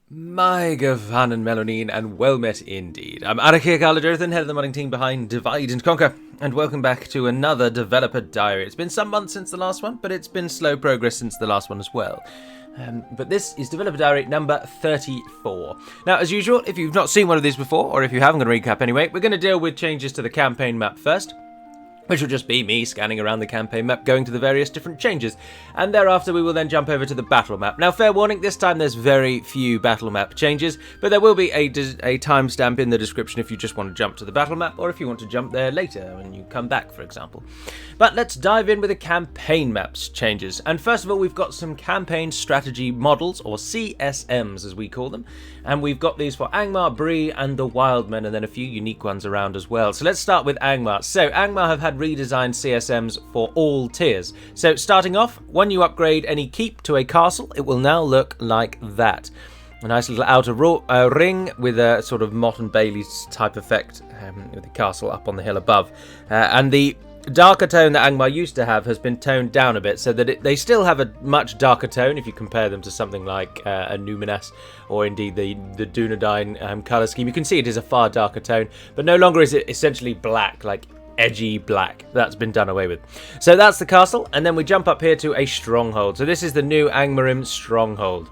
My Gavan and Melonine, and well met indeed. I'm Arakir Galajerthan, head of the modding team behind Divide and Conquer, and welcome back to another developer diary. It's been some months since the last one, but it's been slow progress since the last one as well. But this is developer diary number 34. Now, as usual, if you've not seen one of these before, or if you haven't, going to recap anyway, we're going to deal with changes to the campaign map first, which will just be me scanning around the campaign map, going to the various different changes. And thereafter we will then jump over to the battle map. Now, fair warning, this time there's very few battle map changes, but there will be a timestamp in the description if you just want to jump to the battle map, or if you want to jump there later when you come back, for example. But let's dive in with the campaign maps changes. And first of all, we've got some campaign strategy models, or CSMs as we call them. And we've got these for Angmar, Bree, and the Wildman, and then a few unique ones around as well. So let's start with Angmar. So Angmar have had redesigned CSMs for all tiers. So starting off, when you upgrade any keep to a castle, it will now look like that. A nice little outer ring with a sort of Mott and Bailey's type effect, with the castle up on the hill above. And the darker tone that Angmar used to have has been toned down a bit, so that they still have a much darker tone if you compare them to something like a Numinas or indeed the Dunedain colour scheme. You can see it is a far darker tone, but no longer is it essentially black, like edgy black. That's been done away with. So that's the castle, and then we jump up here to a stronghold. So this is the new Angmarim stronghold.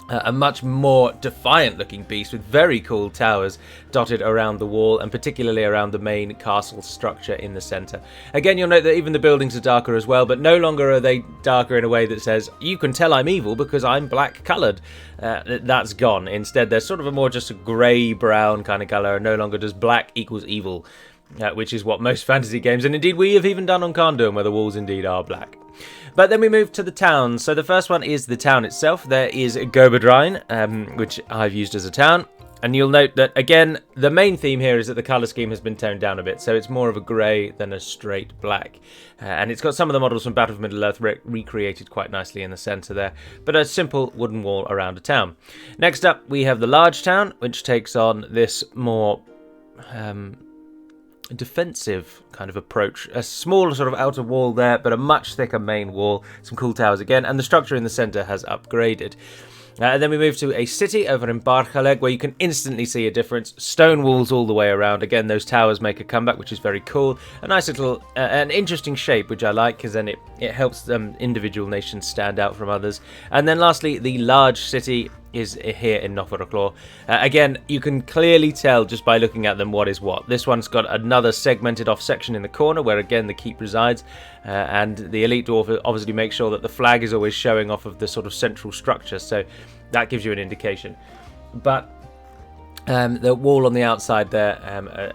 A much more defiant looking beast with very cool towers dotted around the wall, and particularly around the main castle structure in the centre. Again, you'll note that even the buildings are darker as well, but no longer are they darker in a way that says, you can tell I'm evil because I'm black coloured. That's gone. Instead, they're sort of a more just a grey-brown kind of colour, and no longer does black equals evil, which is what most fantasy games, and indeed we have even done on Gondor, where the walls indeed are black. But then we move to the towns. So the first one is the town itself. There is Gobadrine, which I've used as a town. And you'll note that, again, the main theme here is that the colour scheme has been toned down a bit. So it's more of a grey than a straight black. And it's got some of the models from Battle for Middle-earth recreated quite nicely in the centre there. But a simple wooden wall around a town. Next up, we have the large town, which takes on this more defensive kind of approach. A small sort of outer wall there, but a much thicker main wall. Some cool towers again, and the structure in the centre has upgraded. And then we move to a city over in Barchaleg, where you can instantly see a difference. Stone walls all the way around. Again, those towers make a comeback, which is very cool. A nice little, an interesting shape, which I like, because then it helps individual nations stand out from others. And then lastly, the large city is here in Nothroclaw. Again, you can clearly tell just by looking at them what is what. This one's got another segmented off section in the corner where again the keep resides, and the elite dwarf obviously makes sure that the flag is always showing off of the sort of central structure, so that gives you an indication. But the wall on the outside there,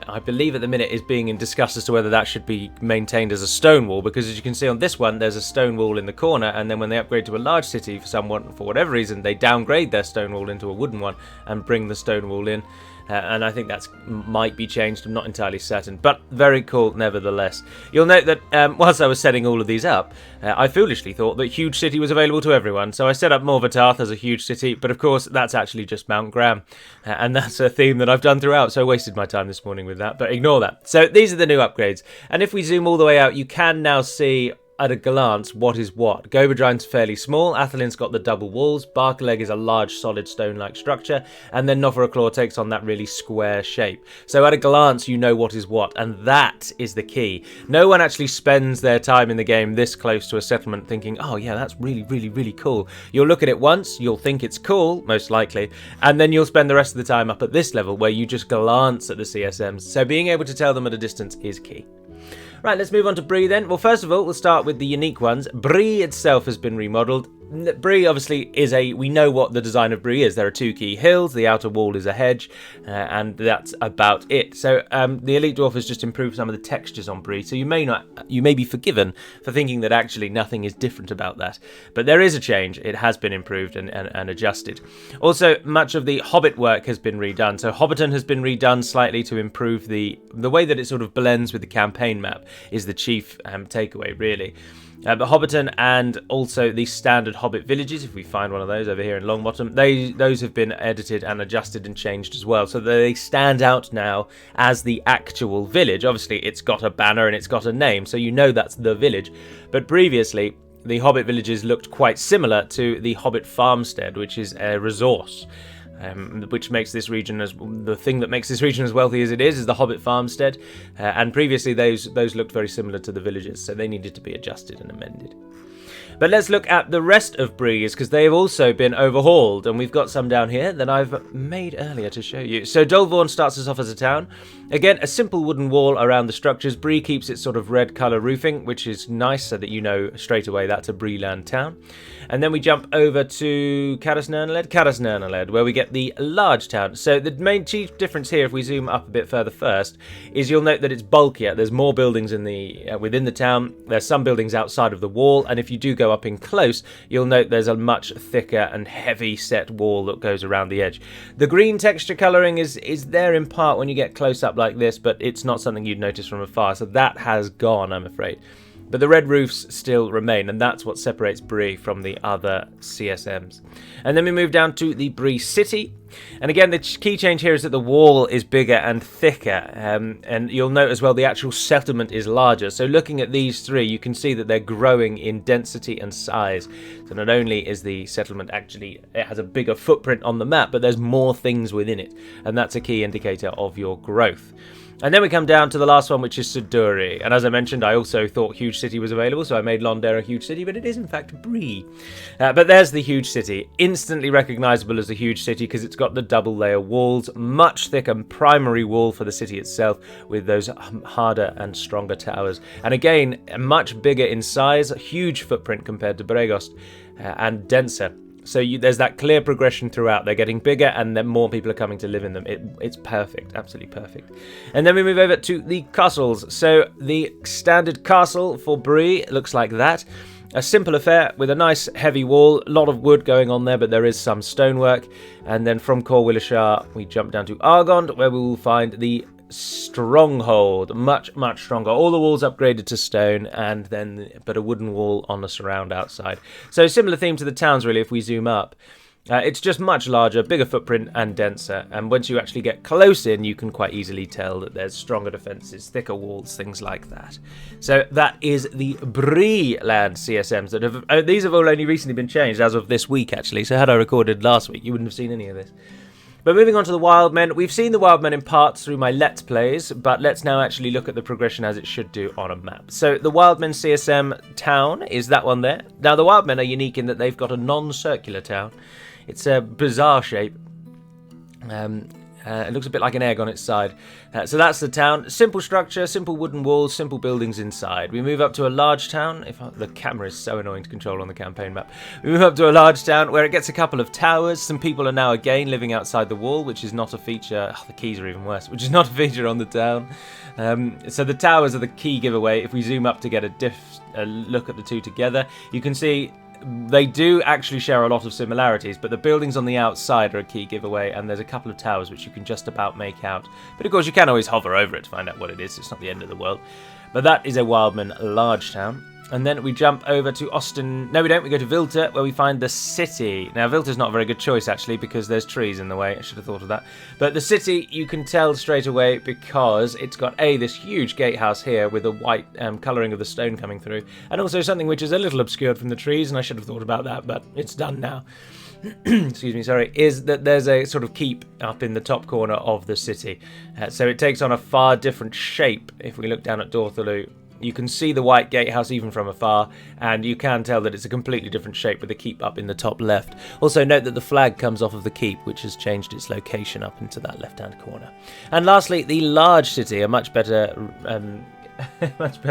I believe at the minute is being discussed as to whether that should be maintained as a stone wall, because as you can see on this one, there's a stone wall in the corner, and then when they upgrade to a large city, for whatever reason, they downgrade their stone wall into a wooden one and bring the stone wall in. And I think that might be changed. I'm not entirely certain, but very cool nevertheless. You'll note that whilst I was setting all of these up, I foolishly thought that Huge City was available to everyone, so I set up Morvatarth as a huge city, but of course that's actually just Mount Graham, and that's a theme that I've done throughout, so I wasted my time this morning with that, but ignore that. So these are the new upgrades, and if we zoom all the way out, you can now see at a glance what is what. Gobadrine's fairly small, Athelin's got the double walls, Barchaleg is a large solid stone-like structure, and then Nothroclaw takes on that really square shape. So at a glance you know what is what, and that is the key. No one actually spends their time in the game this close to a settlement thinking, oh yeah, that's really, really, really cool. You'll look at it once, you'll think it's cool, most likely, and then you'll spend the rest of the time up at this level where you just glance at the CSMs, so being able to tell them at a distance is key. Right, let's move on to Bree then. Well, first of all, we'll start with the unique ones. Bree itself has been remodelled. Bree obviously is we know what the design of Bree is. There are two key hills, the outer wall is a hedge, and that's about it. So the Elite Dwarf has just improved some of the textures on Bree, so you may be forgiven for thinking that actually nothing is different about that. But there is a change. It has been improved and adjusted. Also, much of the Hobbit work has been redone. So Hobbiton has been redone slightly to improve the way that it sort of blends with the campaign map is the chief takeaway, really. But Hobbiton and also the standard Hobbit villages, if we find one of those over here in Longbottom, those have been edited and adjusted and changed as well, so they stand out now as the actual village. Obviously, it's got a banner and it's got a name, so you know that's the village. But previously, the Hobbit villages looked quite similar to the Hobbit farmstead, which is a resource. which makes this region the thing that makes this region as wealthy as it is the Hobbit farmstead. And previously those looked very similar to the villages, so they needed to be adjusted and amended. But let's look at the rest of Bree, because they have also been overhauled, and we've got some down here that I've made earlier to show you. So Dolvorn starts us off as a town. Again, a simple wooden wall around the structures. Bree keeps its sort of red colour roofing, which is nice, so that you know straight away that's a Breeland town. And then we jump over to Caras-Nernaled, where we get the large town. So the main chief difference here, if we zoom up a bit further first, is you'll note that it's bulkier. There's more buildings in the within the town. There's some buildings outside of the wall, and if you do go up in close, you'll note there's a much thicker and heavy set wall that goes around the edge. The green texture colouring is there in part when you get close up like this, but it's not something you'd notice from afar, so that has gone, I'm afraid. But the red roofs still remain, and that's what separates Bree from the other CSMs. And then we move down to the Bree city. And again, the key change here is that the wall is bigger and thicker. And you'll note as well the actual settlement is larger. So looking at these three, you can see that they're growing in density and size. So not only is the settlement it has a bigger footprint on the map, but there's more things within it. And that's a key indicator of your growth. And then we come down to the last one, which is Siduri. And as I mentioned, I also thought Huge City was available, so I made Londere a Huge City, but it is in fact Bree. But there's the Huge City, instantly recognisable as a Huge City because it's got the double layer walls, much thicker primary wall for the city itself, with those harder and stronger towers. And again, much bigger in size, a huge footprint compared to Bregost, and denser. So there's that clear progression throughout. They're getting bigger and then more people are coming to live in them. It's perfect, absolutely perfect. And then we move over to the castles. So the standard castle for Bree looks like that. A simple affair with a nice heavy wall, a lot of wood going on there, but there is some stonework. And then from Cor Willishar, we jump down to Argond, where we will find the stronghold, much stronger, all the walls upgraded to stone, and then but a wooden wall on the surround outside. So similar theme to the towns really if we zoom up. It's just much larger, bigger footprint and denser, and once you actually get close in you can quite easily tell that there's stronger defences, thicker walls, things like that. So that is the Breeland CSMs that have these have all only recently been changed as of this week actually, so had I recorded last week you wouldn't have seen any of this. But moving on to the Wildmen, we've seen the Wildmen in parts through my Let's Plays, but let's now actually look at the progression as it should do on a map. So the Wildmen CSM town is that one there. Now the Wildmen are unique in that they've got a non-circular town. It's a bizarre shape. It looks a bit like an egg on its side. So that's the town. Simple structure, simple wooden walls, simple buildings inside. We move up to a large town. The camera is so annoying to control on the campaign map. We move up to a large town where it gets a couple of towers. Some people are now again living outside the wall, which is not a feature. The keys are even worse, which is not a feature on the town. So the towers are the key giveaway. If we zoom up to get a look at the two together, you can see they do actually share a lot of similarities, but the buildings on the outside are a key giveaway, and there's a couple of towers which you can just about make out. But of course you can always hover over it to find out what it is. It's not the end of the world. But that is a Wildman large town. And then we jump over to Austin. No, we don't. We go to Vilta, where we find the city. Now, Vilta's not a very good choice, actually, because there's trees in the way. I should have thought of that. But the city, you can tell straight away because it's got, this huge gatehouse here with the white colouring of the stone coming through. And also something which is a little obscured from the trees, and I should have thought about that, but it's done now. Excuse me, sorry, is that there's a sort of keep up in the top corner of the city. So it takes on a far different shape if we look down at Dorthalu. You can see the white gatehouse even from afar, and you can tell that it's a completely different shape with the keep up in the top left. Also note that the flag comes off of the keep, which has changed its location up into that left-hand corner. And lastly, the large city, a much better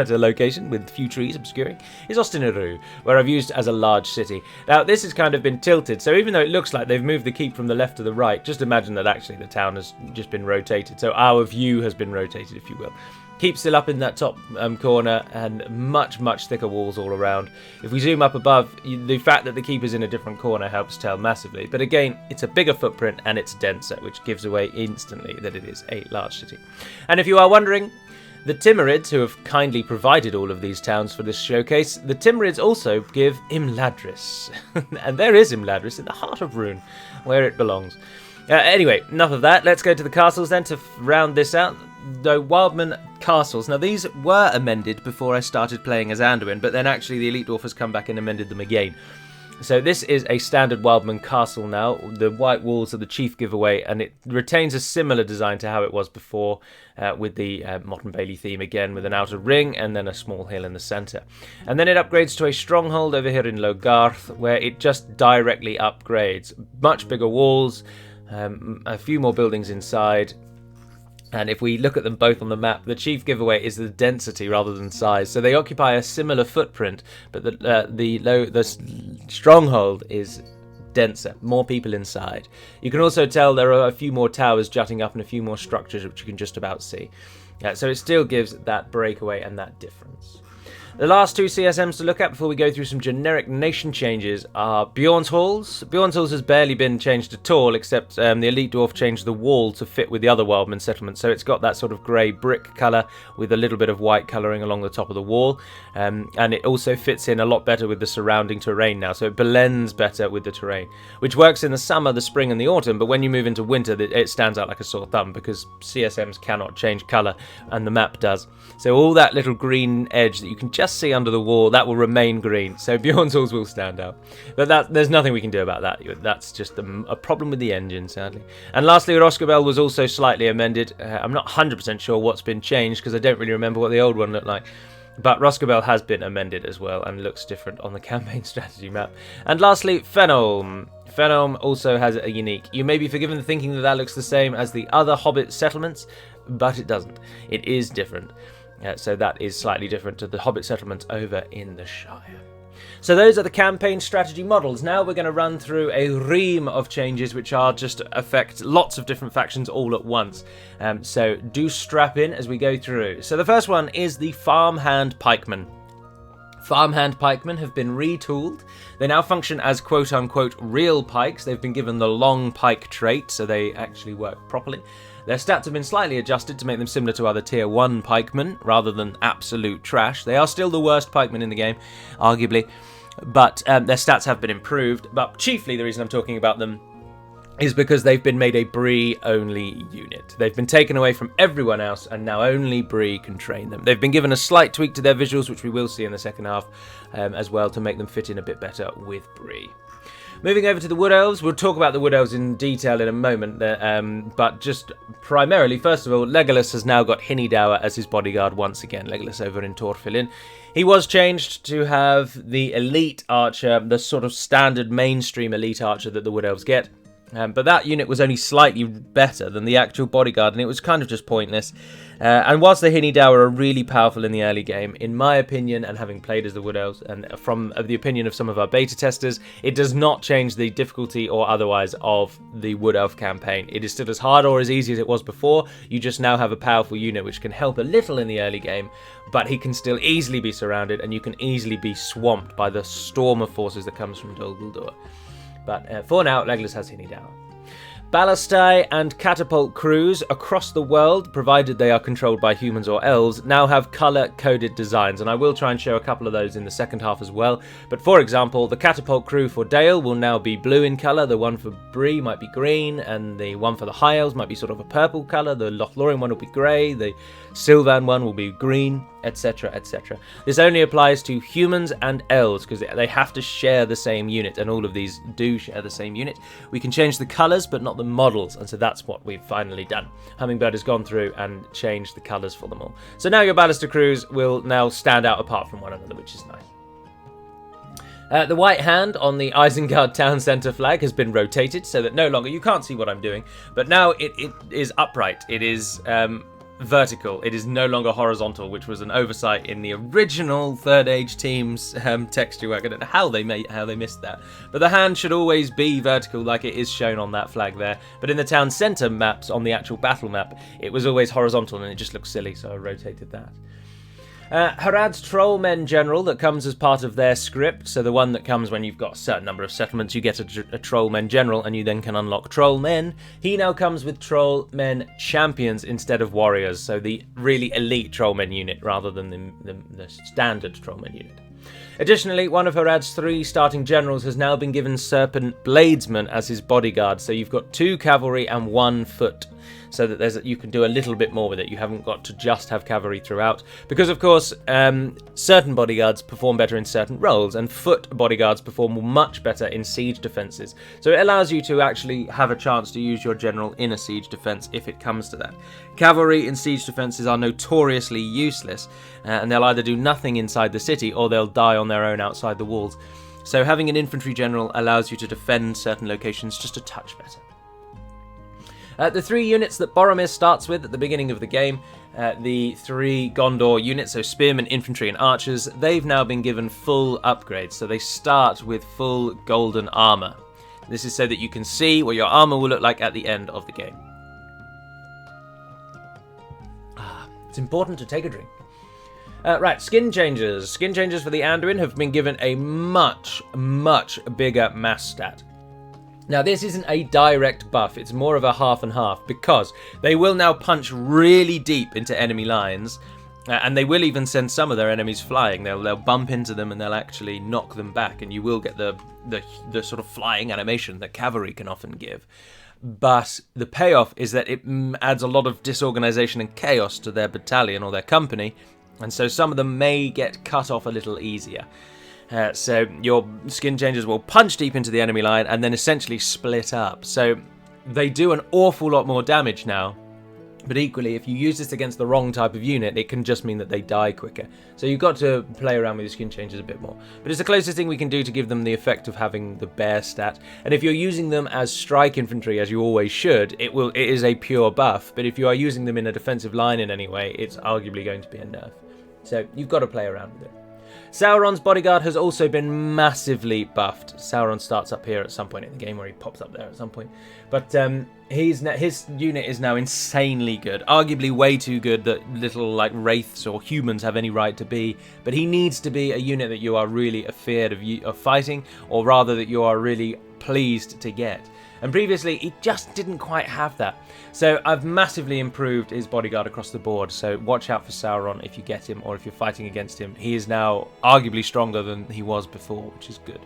location with few trees obscuring, is Ostinaru, where I've used as a large city. Now, this has kind of been tilted, so even though it looks like they've moved the keep from the left to the right, just imagine that actually the town has just been rotated. So our view has been rotated, if you will. Keep still up in that top corner, and much thicker walls all around. If we zoom up above, the fact that the keep is in a different corner helps tell massively. But again, it's a bigger footprint and it's denser, which gives away instantly that it is a large city. And if you are wondering, the Timurids, who have kindly provided all of these towns for this showcase, the Timurids also give Imladris. And there is Imladris in the heart of Rune, where it belongs. Anyway, enough of that. Let's go to the castles then to round this out. The Wildman castles. Now, these were amended before I started playing as Anduin, but then actually the Elite Dwarf has come back and amended them again. So this is a standard Wildman castle now. The white walls are the chief giveaway, and it retains a similar design to how it was before, with the Motte and Bailey theme again, with an outer ring and then a small hill in the centre. And then it upgrades to a stronghold over here in Logarth, where it just directly upgrades. Much bigger walls, a few more buildings inside. And if we look at them both on the map, the chief giveaway is the density rather than size. So they occupy a similar footprint, but the stronghold is denser, more people inside. You can also tell there are a few more towers jutting up and a few more structures which you can just about see. So it still gives that breakaway and that difference. The last two CSMs to look at before we go through some generic nation changes are Bjorn's Halls. Bjorn's Halls has barely been changed at all, except the Elite Dwarf changed the wall to fit with the other Wildman settlements, so it's got that sort of grey brick colour with a little bit of white colouring along the top of the wall, and it also fits in a lot better with the surrounding terrain now, so it blends better with the terrain, which works in the summer, the spring and the autumn, but when you move into winter it stands out like a sore thumb because CSMs cannot change colour and the map does. So all that little green edge that you can just see under the wall, that will remain green, so Bjorn's Halls will stand out, but there's nothing we can do about that. That's just a problem with the engine, sadly. And lastly, Roscabel was also slightly amended. I'm not 100% sure what's been changed because I don't really remember what the old one looked like, but Roscabel has been amended as well and looks different on the campaign strategy map. And lastly, Fenholm. Fenholm also has a unique. You may be forgiven for thinking that looks the same as the other Hobbit settlements, but it doesn't. It is different. So that is slightly different to the Hobbit settlements over in the Shire. So those are the campaign strategy models. Now we're going to run through a ream of changes which are just affect lots of different factions all at once. So do strap in as we go through. So the first one is the Farmhand Pikemen. Farmhand pikemen have been retooled. They now function as quote-unquote real pikes. They've been given the long pike trait, so they actually work properly. Their stats have been slightly adjusted to make them similar to other Tier 1 pikemen, rather than absolute trash. They are still the worst pikemen in the game, arguably, but their stats have been improved. But chiefly the reason I'm talking about them is because they've been made a Bree-only unit. They've been taken away from everyone else, and now only Bree can train them. They've been given a slight tweak to their visuals, which we will see in the second half, as well, to make them fit in a bit better with Bree. Moving over to the Wood Elves, we'll talk about the Wood Elves in detail in a moment, but just primarily, first of all, Legolas has now got Hinnydour as his bodyguard once again, Legolas over in Torfilin. He was changed to have the elite archer, the sort of standard mainstream elite archer that the Wood Elves get. But that unit was only slightly better than the actual bodyguard, and it was kind of just pointless. And whilst the Hinnydour are really powerful in the early game, in my opinion, and having played as the Wood Elves, and from the opinion of some of our beta testers, it does not change the difficulty or otherwise of the Wood Elf campaign. It is still as hard or as easy as it was before. You just now have a powerful unit which can help a little in the early game, but he can still easily be surrounded, and you can easily be swamped by the storm of forces that comes from Dol Guldur. But for now, Legolas has Hinnydour. Ballastai and catapult crews across the world, provided they are controlled by humans or elves, now have colour-coded designs, and I will try and show a couple of those in the second half as well. But for example, the catapult crew for Dale will now be blue in colour, the one for Bree might be green, and the one for the High Elves might be sort of a purple colour, the Lothlorien one will be grey, the Sylvan one will be green, etc, etc. This only applies to humans and elves because they have to share the same unit, and all of these do share the same unit. We can change the colours but not the models, and so that's what we've finally done. Hummingbird has gone through and changed the colours for them all. So now your Ballastai crews will now stand out apart from one another, which is nice. The white hand on the Isengard town centre flag has been rotated so that no longer, you can't see what I'm doing, but now it is upright. It is vertical. It is no longer horizontal, which was an oversight in the original Third Age team's texture work. I don't know how they missed that, but the hand should always be vertical like it is shown on that flag there. But in the town centre maps on the actual battle map, it was always horizontal and it just looks silly, so I rotated that. Harad's Trollmen General that comes as part of their script, so the one that comes when you've got a certain number of settlements, you get a Trollmen General and you then can unlock Trollmen. He now comes with Trollmen Champions instead of Warriors, so the really elite Trollmen unit rather than the standard Trollmen unit. Additionally, one of Harad's 3 starting generals has now been given Serpent Bladesman as his bodyguard, so you've got 2 cavalry and 1 foot, so that you can do a little bit more with it. You haven't got to just have cavalry throughout, because of course certain bodyguards perform better in certain roles, and foot bodyguards perform much better in siege defences. So it allows you to actually have a chance to use your general in a siege defence if it comes to that. Cavalry in siege defences are notoriously useless, and they'll either do nothing inside the city or they'll die on their own outside the walls. So having an infantry general allows you to defend certain locations just a touch better. The 3 units that Boromir starts with at the beginning of the game, the 3 Gondor units, so spearmen, infantry and archers, they've now been given full upgrades, so they start with full golden armour. This is so that you can see what your armour will look like at the end of the game. It's important to take a drink. Right, skin changes. Skin changes for the Anduin have been given a much, much bigger mass stat. Now, this isn't a direct buff, it's more of a half and half, because they will now punch really deep into enemy lines, and they will even send some of their enemies flying. They'll bump into them and they'll actually knock them back, and you will get the sort of flying animation that cavalry can often give. But the payoff is that it adds a lot of disorganization and chaos to their battalion or their company, and so some of them may get cut off a little easier. So your skin changes will punch deep into the enemy line and then essentially split up. So they do an awful lot more damage now. But equally, if you use this against the wrong type of unit, it can just mean that they die quicker. So you've got to play around with your skin changes a bit more. But it's the closest thing we can do to give them the effect of having the bear stat. And if you're using them as strike infantry, as you always should, it is a pure buff. But if you are using them in a defensive line in any way, it's arguably going to be a nerf. So you've got to play around with it. Sauron's bodyguard has also been massively buffed. Sauron starts up here at some point in the game, where he pops up there at some point. But his unit is now insanely good. Arguably way too good that little wraiths or humans have any right to be. But he needs to be a unit that you are really afeared of fighting, or rather that you are really pleased to get. And previously, he just didn't quite have that. So I've massively improved his bodyguard across the board. So watch out for Sauron if you get him, or if you're fighting against him. He is now arguably stronger than he was before, which is good.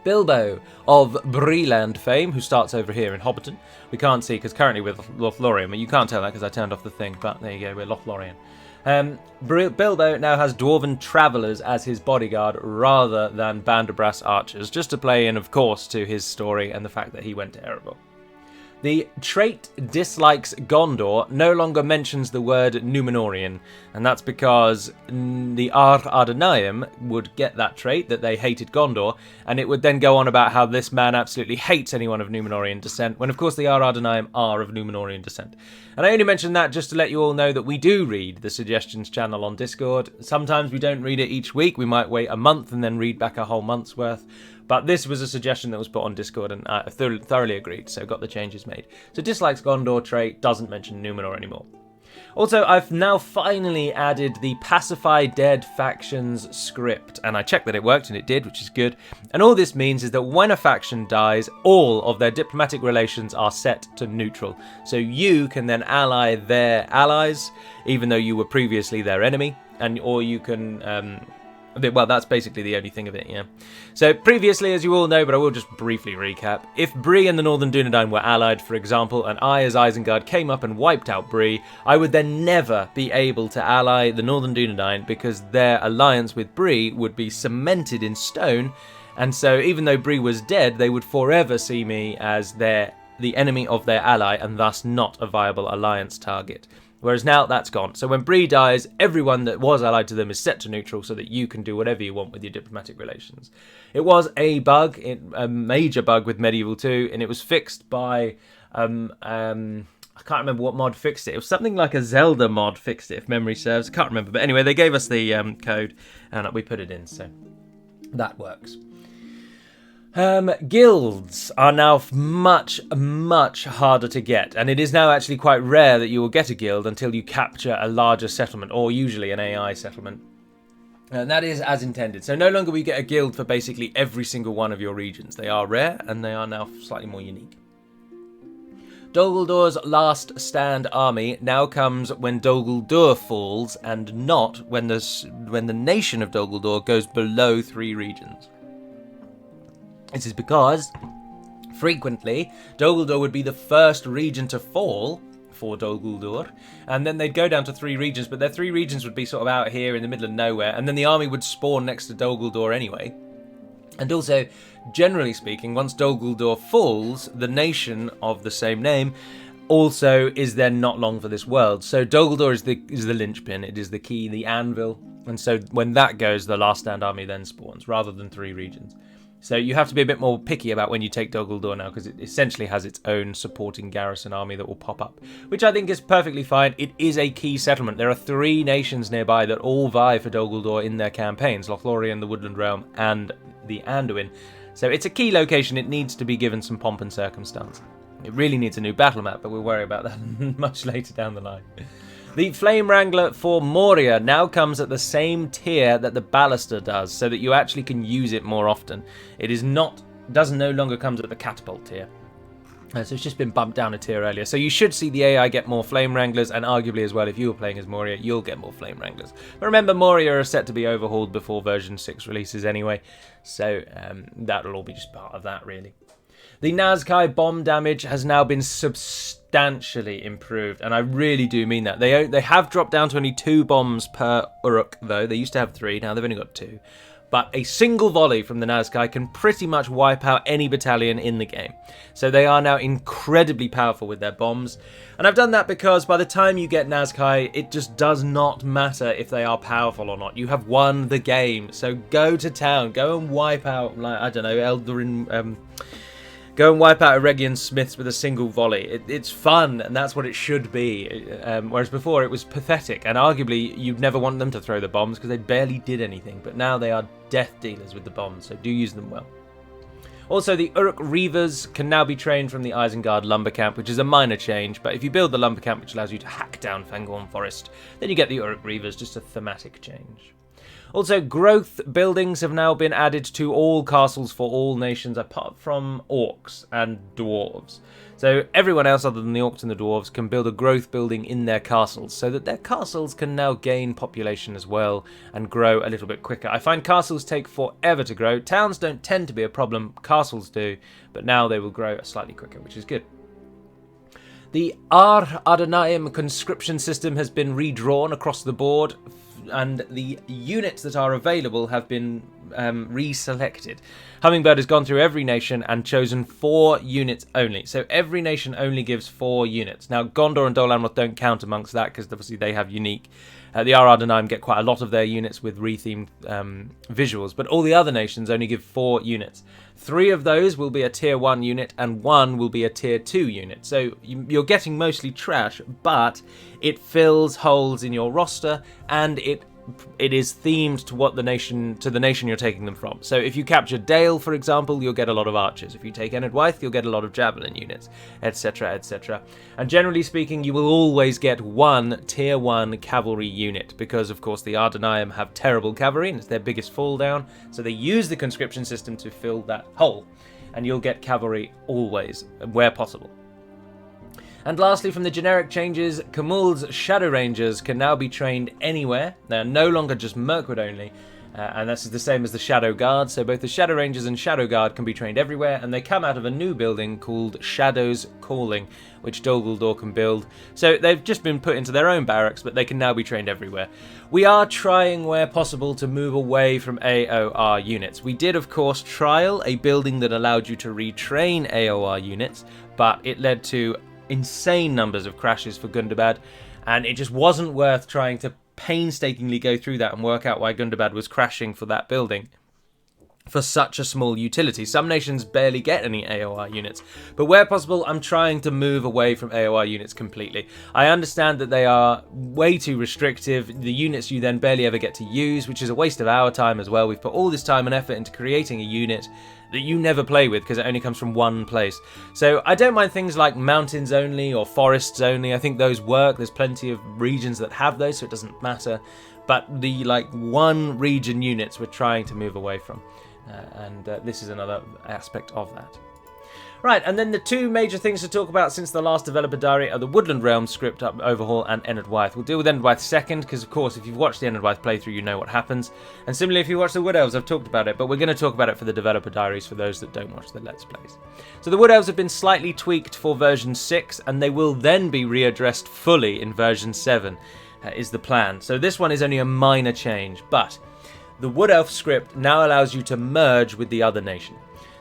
Bilbo of Breeland fame, who starts over here in Hobbiton. We can't see because currently we're Lothlorien, but you can't tell that because I turned off the thing. But there you go, we're Lothlorien. Bilbo now has Dwarven Travellers as his bodyguard rather than Banderbrass Archers, just to play in, of course, to his story and the fact that he went to Erebor. The trait dislikes Gondor no longer mentions the word Númenórean, and that's because the Ar-Adonayim would get that trait, that they hated Gondor, and it would then go on about how this man absolutely hates anyone of Númenórean descent, when of course the Ar-Adonayim are of Númenórean descent. And I only mention that just to let you all know that we do read the suggestions channel on Discord. Sometimes we don't read it each week, we might wait a month and then read back a whole month's worth. But this was a suggestion that was put on Discord, and I thoroughly agreed, so got the changes made. So dislikes Gondor trait, doesn't mention Númenor anymore. Also, I've now finally added the Pacify Dead Factions script, and I checked that it worked, and it did, which is good. And all this means is that when a faction dies, all of their diplomatic relations are set to neutral. So you can then ally their allies, even though you were previously their enemy, or you can... well, that's basically the only thing of it, yeah. So previously, as you all know, but I will just briefly recap, if Bree and the Northern Dunedain were allied, for example, and I, as Isengard, came up and wiped out Bree, I would then never be able to ally the Northern Dunedain because their alliance with Bree would be cemented in stone, and so even though Bree was dead, they would forever see me as the enemy of their ally and thus not a viable alliance target. Whereas now that's gone. So when Bree dies, everyone that was allied to them is set to neutral so that you can do whatever you want with your diplomatic relations. It was a bug, a major bug with Medieval 2, and it was fixed by, I can't remember what mod fixed it. It was something like a Zelda mod fixed it, if memory serves. I can't remember. But anyway, they gave us the code, and we put it in, so that works. Guilds are now much, much harder to get, and it is now actually quite rare that you will get a guild until you capture a larger settlement, or usually an AI settlement. And that is as intended. So no longer will you get a guild for basically every single one of your regions. They are rare, and they are now slightly more unique. Dol Guldur last stand army now comes when Dol Guldur falls, and not when the nation of Dol Guldur goes below 3 regions. This is because frequently Dol Guldur would be the first region to fall for Dol Guldur, and then they'd go down to 3 regions, but their 3 regions would be sort of out here in the middle of nowhere, and then the army would spawn next to Dol Guldur anyway. And also, generally speaking, once Dol Guldur falls, the nation of the same name also is then not long for this world. So Dol Guldur is the linchpin, it is the key, the anvil, and so when that goes, the last stand army then spawns, rather than 3 regions. So you have to be a bit more picky about when you take Dol Guldur now, because it essentially has its own supporting garrison army that will pop up, which I think is perfectly fine. It is a key settlement. There are 3 nations nearby that all vie for Dol Guldur in their campaigns: Lothlorien, the Woodland Realm, and the Anduin. So it's a key location. It needs to be given some pomp and circumstance. It really needs a new battle map, but we'll worry about that much later down the line. The Flame Wrangler for Moria now comes at the same tier that the Ballastai does, so that you actually can use it more often. It is not, no longer comes at the Catapult tier. So it's just been bumped down a tier earlier. So you should see the AI get more Flame Wranglers, and arguably as well, if you were playing as Moria, you'll get more Flame Wranglers. But remember, Moria are set to be overhauled before version 6 releases anyway, so that'll all be just part of that, really. The Nazca bomb damage has now been substantially improved, and I really do mean that. They have dropped down to only 2 bombs per Uruk, though. They used to have 3, now they've only got 2. But a single volley from the Nazca can pretty much wipe out any battalion in the game. So they are now incredibly powerful with their bombs. And I've done that because by the time you get Nazca, it just does not matter if they are powerful or not. You have won the game. So go to town, go and wipe out, like, I don't know, Eldarin... Go and wipe out Eregion Smiths with a single volley. It's fun, and that's what it should be. Whereas before, it was pathetic, and arguably, you'd never want them to throw the bombs because they barely did anything. But now they are death dealers with the bombs, so do use them well. Also, the Uruk Reavers can now be trained from the Isengard Lumber Camp, which is a minor change, but if you build the Lumber Camp, which allows you to hack down Fangorn Forest, then you get the Uruk Reavers, just a thematic change. Also, growth buildings have now been added to all castles for all nations apart from orcs and dwarves. So everyone else other than the orcs and the dwarves can build a growth building in their castles, so that their castles can now gain population as well and grow a little bit quicker. I find castles take forever to grow. Towns don't tend to be a problem, castles do, but now they will grow slightly quicker, which is good. The Ar Adonayim conscription system has been redrawn across the board, and the units that are available have been reselected. Hummingbird has gone through every nation and chosen 4 units only. So every nation only gives 4 units. Now, Gondor and Dol Amroth don't count amongst that because obviously they have unique. The Ar Adonayim get quite a lot of their units with rethemed visuals, but all the other nations only give 4 units. 3 of those will be a tier 1 unit and 1 will be a tier 2 unit. So you're getting mostly trash, but it fills holes in your roster, and it is themed to the nation you're taking them from. So if you capture Dale, for example, you'll get a lot of archers. If you take Enedwaith, you'll get a lot of javelin units, etc., etc. And generally speaking, you will always get 1 tier 1 cavalry unit, because of course the Adonayim have terrible cavalry and it's their biggest fall down, so they use the conscription system to fill that hole, and you'll get cavalry always, where possible. And lastly, from the generic changes, Camul's Shadow Rangers can now be trained anywhere. They're no longer just Mirkwood only, and this is the same as the Shadow Guard, so both the Shadow Rangers and Shadow Guard can be trained everywhere, and they come out of a new building called Shadow's Calling, which Dol Guldur can build. So they've just been put into their own barracks, but they can now be trained everywhere. We are trying, where possible, to move away from AOR units. We did, of course, trial a building that allowed you to retrain AOR units, but it led to insane numbers of crashes for Gundabad, and it just wasn't worth trying to painstakingly go through that and work out why Gundabad was crashing for that building for such a small utility. Some nations barely get any AOR units, but where possible, I'm trying to move away from AOR units completely. I understand that they are way too restrictive. The units you then barely ever get to use, which is a waste of our time as well. We've put all this time and effort into creating a unit that you never play with because it only comes from one place. So I don't mind things like mountains only or forests only. I think those work. There's plenty of regions that have those, so it doesn't matter. But the one region units we're trying to move away from. And this is another aspect of that. Right, and then the two major things to talk about since the last developer diary are the Woodland Realm script overhaul and Enedwaith. We'll deal with Enedwaith second, because of course if you've watched the Enedwaith playthrough you know what happens. And similarly if you watch the Wood Elves, I've talked about it, but we're going to talk about it for the developer diaries for those that don't watch the Let's Plays. So the Wood Elves have been slightly tweaked for version 6, and they will then be readdressed fully in version 7, is the plan. So this one is only a minor change, but the Wood Elf script now allows you to merge with the other nation.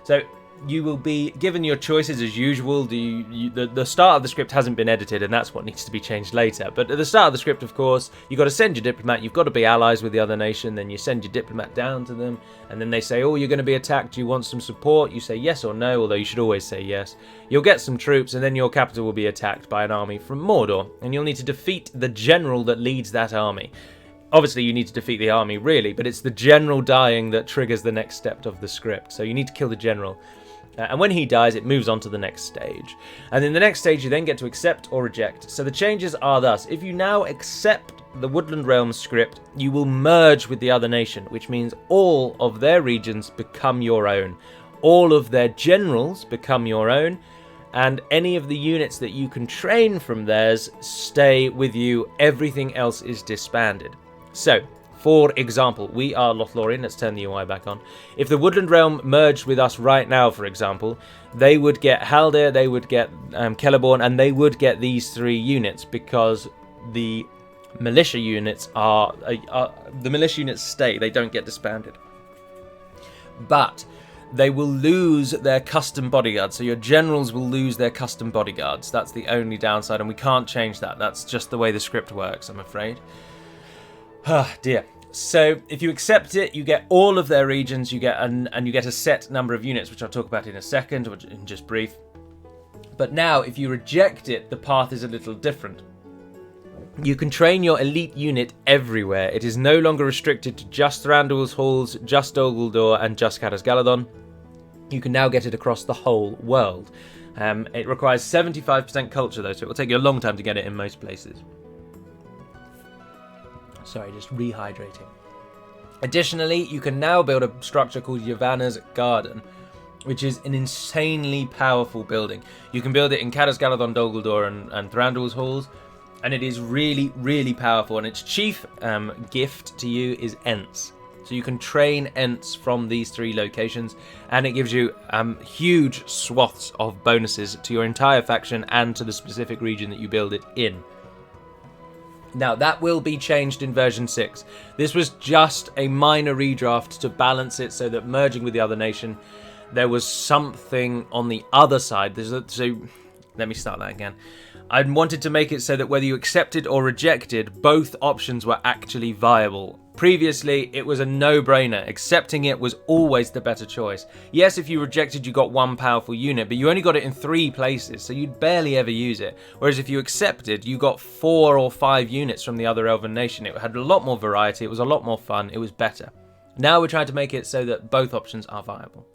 So you will be given your choices as usual. The start of the script hasn't been edited, and that's what needs to be changed later. But at the start of the script, of course, you've got to send your diplomat, you've got to be allies with the other nation, then you send your diplomat down to them, and then they say, oh, you're going to be attacked, do you want some support? You say yes or no, although you should always say yes. You'll get some troops, and then your capital will be attacked by an army from Mordor, and you'll need to defeat the general that leads that army. Obviously, you need to defeat the army, really, but it's the general dying that triggers the next step of the script, so you need to kill the general. And when he dies, it moves on to the next stage. And in the next stage, you then get to accept or reject. So the changes are thus. If you now accept the Woodland Realm script, you will merge with the other nation, which means all of their regions become your own. All of their generals become your own. And any of the units that you can train from theirs stay with you. Everything else is disbanded. So, for example, we are Lothlorien. Let's turn the UI back on. If the Woodland Realm merged with us right now, for example, they would get Haldir, they would get Celeborn, and they would get these 3 units because the militia units the militia units stay. They don't get disbanded. But they will lose their custom bodyguards. So your generals will lose their custom bodyguards. That's the only downside, and we can't change that. That's just the way the script works, I'm afraid. Ah, dear. So if you accept it, you get all of their regions, and you get a set number of units, which I'll talk about in a second, or in just brief. But now, if you reject it, the path is a little different. You can train your elite unit everywhere. It is no longer restricted to just Thranduil's Halls, just Dol Guldur, and just Caras Galadon. You can now get it across the whole world. It requires 75% culture, though, so it will take you a long time to get it in most places. Sorry, just rehydrating. Additionally, you can now build a structure called Yavanna's Garden, which is an insanely powerful building. You can build it in Caras Galadon, Dol Guldur, and Thranduil's Halls, and it is really, really powerful. And its chief gift to you is Ents. So you can train Ents from these 3 locations, and it gives you huge swaths of bonuses to your entire faction and to the specific region that you build it in. Now, that will be changed in version 6. This was just a minor redraft to balance it so that merging with the other nation, there was something on the other side. So, let me start that again. I wanted to make it so that whether you accepted or rejected, both options were actually viable. Previously, it was a no-brainer. Accepting it was always the better choice. Yes, if you rejected, you got 1 powerful unit, but you only got it in 3 places, so you'd barely ever use it. Whereas if you accepted, you got 4 or 5 units from the other elven nation. It had a lot more variety, it was a lot more fun, it was better. Now we're trying to make it so that both options are viable.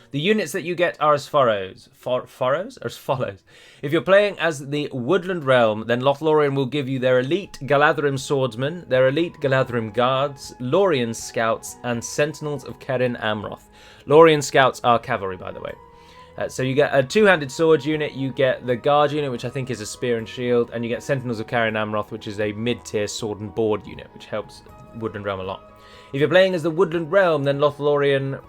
The units that you get are as follows. As follows. If you're playing as the Woodland Realm, then Lothlorien will give you their elite Galadhrim swordsmen, their elite Galadhrim guards, Lorien scouts, and sentinels of Kerin Amroth. Lorien scouts are cavalry, by the way. So you get a 2-handed sword unit, you get the guard unit, which I think is a spear and shield, and you get sentinels of Kerin Amroth, which is a mid-tier sword and board unit, which helps Woodland Realm a lot. If you're playing as the Woodland Realm, then Lothlorien...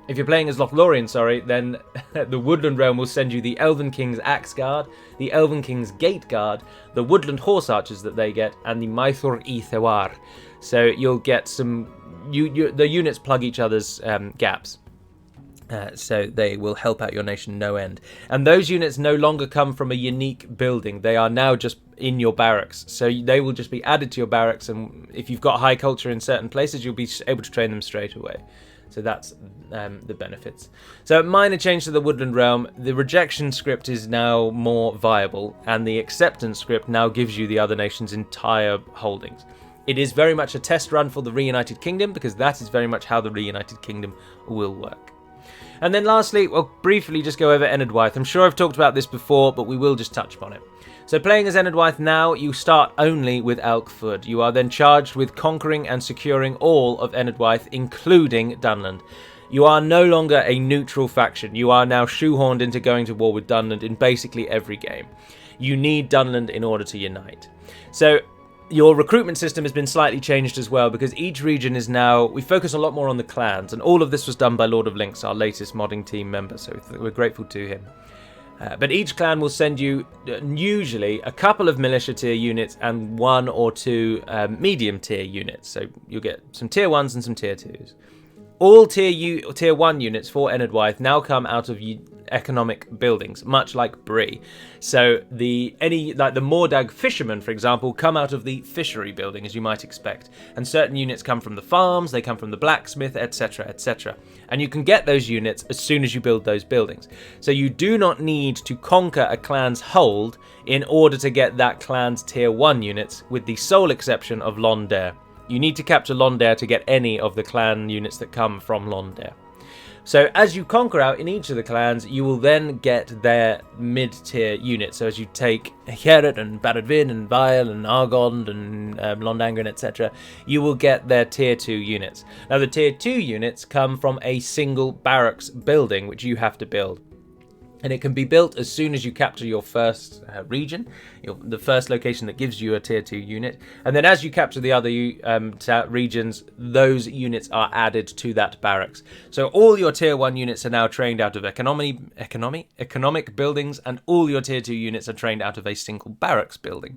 If you're playing as Lothlorien, then the Woodland Realm will send you the Elven King's Axe Guard, the Elven King's Gate Guard, the Woodland Horse Archers that they get, and the Maithor I Thewar. So you'll get some... the units plug each other's gaps. So they will help out your nation no end. And those units no longer come from a unique building. They are now just in your barracks. So they will just be added to your barracks, and if you've got high culture in certain places, you'll be able to train them straight away. So that's the benefits. So minor change to the Woodland Realm. The rejection script is now more viable, and the acceptance script now gives you the other nation's entire holdings. It is very much a test run for the Reunited Kingdom, because that is very much how the Reunited Kingdom will work. And then lastly, we'll briefly just go over Enedwaith. I'm sure I've talked about this before, but we will just touch upon it. So playing as Enedwaith now, you start only with Alkford. You are then charged with conquering and securing all of Enedwaith, including Dunland. You are no longer a neutral faction. You are now shoehorned into going to war with Dunland in basically every game. You need Dunland in order to unite. So your recruitment system has been slightly changed as well, because each region is now... We focus a lot more on the clans, and all of this was done by Lord of Links, our latest modding team member, so we're grateful to him. But each clan will send you usually a couple of militia tier units and 1 or 2 medium tier units. So you'll get some tier 1s and some tier 2s. All tier 1 units for Enedwaith now come out of economic buildings, much like Bree. So the Mordag fishermen, for example, come out of the fishery building, as you might expect. And certain units come from the farms, they come from the blacksmith, etc, etc. And you can get those units as soon as you build those buildings. So you do not need to conquer a clan's hold in order to get that clan's tier 1 units, with the sole exception of Londare. You need to capture Londare to get any of the clan units that come from Londare. So as you conquer out in each of the clans, you will then get their mid-tier units. So as you take Harad and Baradvin and Vile and Argond and Londangren, etc., you will get their tier 2 units. Now the tier 2 units come from a single barracks building, which you have to build. And it can be built as soon as you capture your first region, the first location that gives you a tier 2 unit. And then as you capture the other regions, those units are added to that barracks. So all your tier 1 units are now trained out of economic buildings, and all your tier 2 units are trained out of a single barracks building.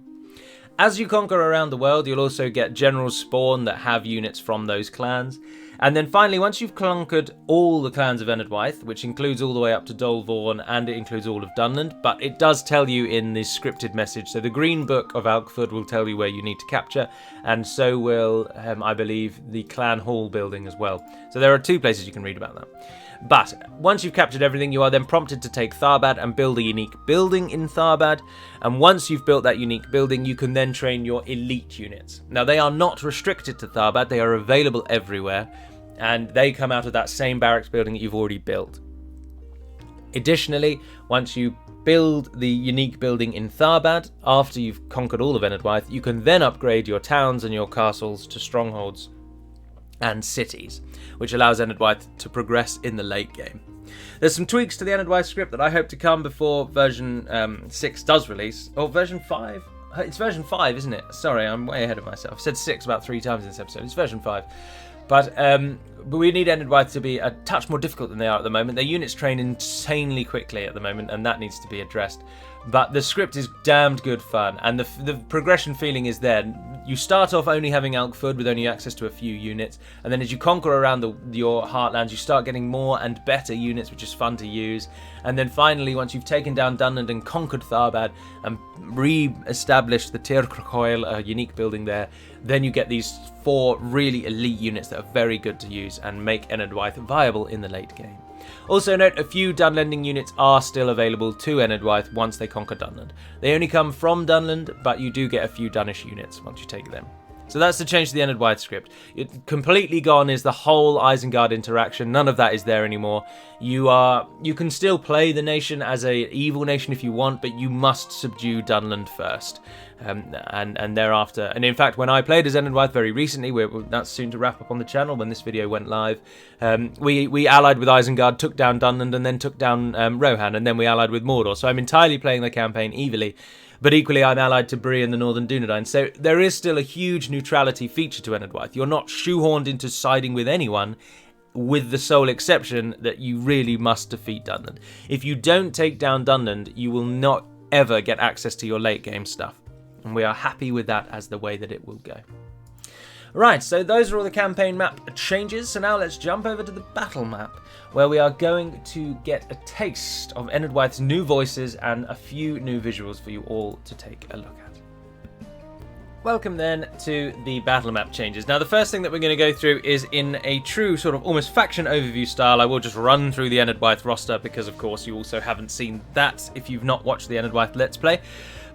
As you conquer around the world, you'll also get generals spawn that have units from those clans. And then finally, once you've conquered all the clans of Enedwaith, which includes all the way up to Dol Vorn, and it includes all of Dunland, but it does tell you in the scripted message. So the Green Book of Alkford will tell you where you need to capture, and so will, I believe, the Clan Hall building as well. So there are 2 places you can read about that. But once you've captured everything, you are then prompted to take Tharbad and build a unique building in Tharbad. And once you've built that unique building, you can then train your elite units. Now, they are not restricted to Tharbad. They are available everywhere. And they come out of that same barracks building that you've already built. Additionally, once you build the unique building in Tharbad, after you've conquered all of Enedwaith, you can then upgrade your towns and your castles to strongholds and cities, which allows Enedwaith to progress in the late game. There's some tweaks to the Enedwaith script that I hope to come before version 6 does release, or version 5. It's version 5, isn't it? Sorry, I'm way ahead of myself. I've said 6 about 3 times in this episode. It's version 5. But we need Enedwaith to be a touch more difficult than they are at the moment. Their units train insanely quickly at the moment, and that needs to be addressed. But the script is damned good fun, and the progression feeling is there. You start off only having Alkford with only access to a few units, and then as you conquer around your heartlands, you start getting more and better units, which is fun to use. And then finally, once you've taken down Dunland and conquered Tharbad and re-established the Tir Crocoil, a unique building there, then you get these 4 really elite units that are very good to use and make Enedwaith viable in the late game. Also note, a few Dunlending units are still available to Enedwaith once they conquer Dunland. They only come from Dunland, but you do get a few Dunish units once you take them. So that's the change to the Enedwaith script. Completely gone is the whole Isengard interaction. None of that is there anymore. You can still play the nation as a evil nation if you want, but you must subdue Dunland first. And thereafter, and in fact, when I played as Enedwaith very recently, that's soon to wrap up on the channel when this video went live, we allied with Isengard, took down Dunland, and then took down Rohan, and then we allied with Mordor. So I'm entirely playing the campaign evilly, but equally I'm allied to Bree and the Northern Dunedain. So there is still a huge neutrality feature to Enedwaith. You're not shoehorned into siding with anyone, with the sole exception that you really must defeat Dunland. If you don't take down Dunland, you will not ever get access to your late game stuff. And we are happy with that as the way that it will go. Right, so those are all the campaign map changes. So now let's jump over to the battle map, where we are going to get a taste of Enedwaith's new voices and a few new visuals for you all to take a look at. Welcome then to the battle map changes. Now the first thing that we're going to go through is in a true sort of almost faction overview style. I will just run through the Enedwaith roster because of course you also haven't seen that if you've not watched the Enedwaith Let's Play.